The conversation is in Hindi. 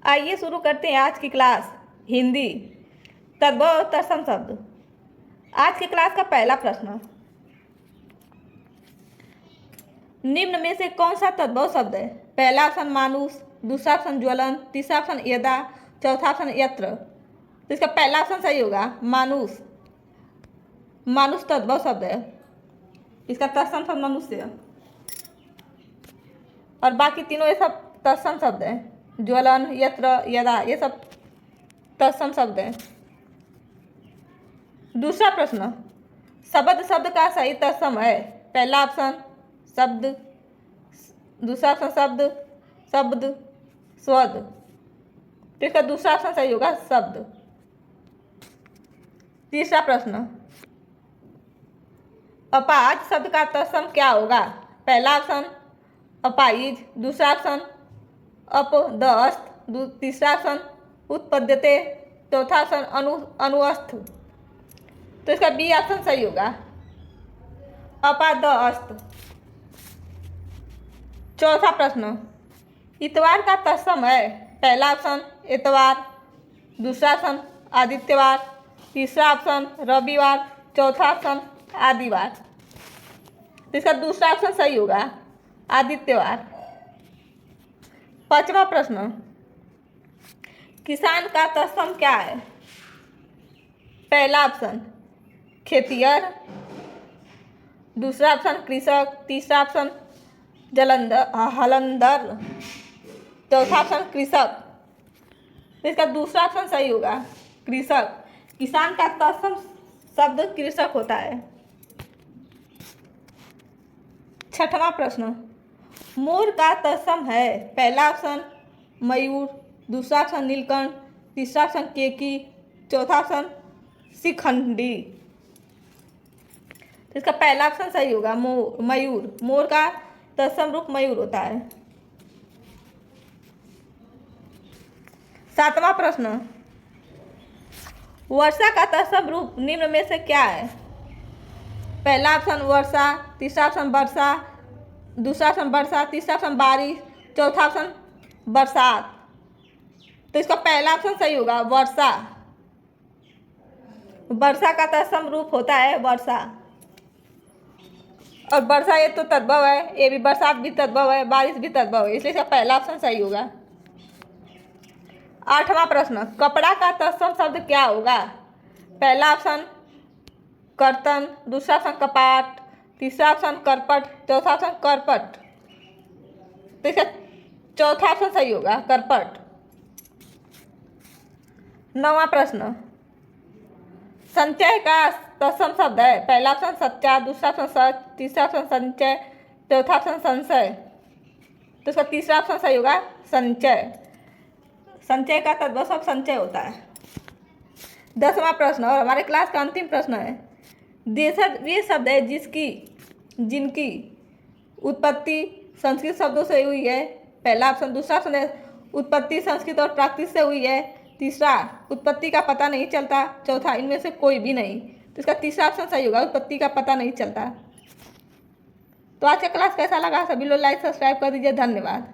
आइए शुरू करते हैं आज की क्लास हिंदी तद्भव और तत्सम शब्द। आज की क्लास का पहला प्रश्न, निम्न में से कौन सा तद्भव शब्द है? पहला ऑप्शन मानुष, दूसरा ऑप्शन ज्वलन, तीसरा ऑप्शन यदा, चौथा ऑप्शन यत्र। तो इसका पहला ऑप्शन सही होगा मानुष। मानुष तद्भव शब्द है, इसका तत्सम शब्द मनुष्य और बाकी तीनों ये सब तत्सम शब्द हैं। ज्वलन, यत्र, यदा ये सब तत्सम शब्द हैं। दूसरा प्रश्न, शब्द का सही तत्सम है? पहला ऑप्शन शब्द, दूसरा ऑप्शन शब्द, शब्द, स्वद। तो इसका दूसरा ऑप्शन सही होगा शब्द। तीसरा प्रश्न, अपाज शब्द का तत्सम क्या होगा? पहला ऑप्शन अपाइज, दूसरा ऑप्शन अपदस्थ, तीसरा ऑप्शन उत्पद्यते, चौथा ऑप्शन अनुअस्थ। तो इसका बी ऑप्शन सही होगा अपादस्थ। चौथा प्रश्न, इतवार का तत्सम है? पहला ऑप्शन इतवार, दूसरा ऑप्शन आदित्यवार, तीसरा ऑप्शन रविवार, चौथा ऑप्शन आदिवार। तो इसका दूसरा ऑप्शन सही होगा आदित्यवार। पांचवा प्रश्न, किसान का तत्सम क्या है? पहला ऑप्शन खेतिहर, दूसरा ऑप्शन कृषक, तीसरा ऑप्शन हलंदर, चौथा ऑप्शन कृषक। तो इसका दूसरा ऑप्शन सही होगा कृषक। किसान का तत्सम शब्द कृषक होता है। छठवां प्रश्न, मोर का तत्सम है? पहला ऑप्शन मयूर, दूसरा ऑप्शन नीलकंठ, तीसरा ऑप्शन केकी, चौथा ऑप्शन शिखंडी। तो इसका पहला ऑप्शन सही होगा मयूर। मोर का तत्सम रूप मयूर होता है। सातवां प्रश्न, वर्षा का तत्सम रूप निम्न में से क्या है? पहला ऑप्शन वर्षा, तीसरा ऑप्शन वर्षा, दूसरा ऑप्शन वर्षा, तीसरा ऑप्शन बारिश, चौथा ऑप्शन बरसात। तो इसका पहला ऑप्शन सही होगा वर्षा। वर्षा का तत्सम रूप होता है वर्षा। और वर्षा ये तो तद्भव है, ये भी बरसात भी तद्भव है, बारिश भी तद्भव है, इसलिए इसका पहला ऑप्शन सही होगा। आठवां प्रश्न, कपड़ा का तत्सम शब्द क्या होगा? पहला ऑप्शन कर्तन, दूसरा ऑप्शन कपाट, तीसरा ऑप्शन करपट, चौथा ऑप्शन करपट। तो इसका चौथा ऑप्शन सही होगा करपट। नौवां प्रश्न, संचय का तत्सम शब्द है? पहला ऑप्शन सच्चा, दूसरा ऑप्शन सच, तीसरा ऑप्शन संचय, चौथा ऑप्शन संशय। तो इसका तीसरा ऑप्शन सही होगा संचय। संचय का तद्भव शब्द संचय होता है। 10वां प्रश्न और हमारे क्लास का अंतिम प्रश्न है, देशज वे शब्द है जिनकी उत्पत्ति संस्कृत शब्दों से हुई है? पहला ऑप्शन, दूसरा ऑप्शन है उत्पत्ति संस्कृत और प्राकृत से हुई है, तीसरा उत्पत्ति का पता नहीं चलता, चौथा इनमें से कोई भी नहीं। तो इसका तीसरा ऑप्शन सही होगा उत्पत्ति का पता नहीं चलता। तो आज का क्लास कैसा लगा? सभी लोग लाइक सब्सक्राइब कर दीजिए। धन्यवाद।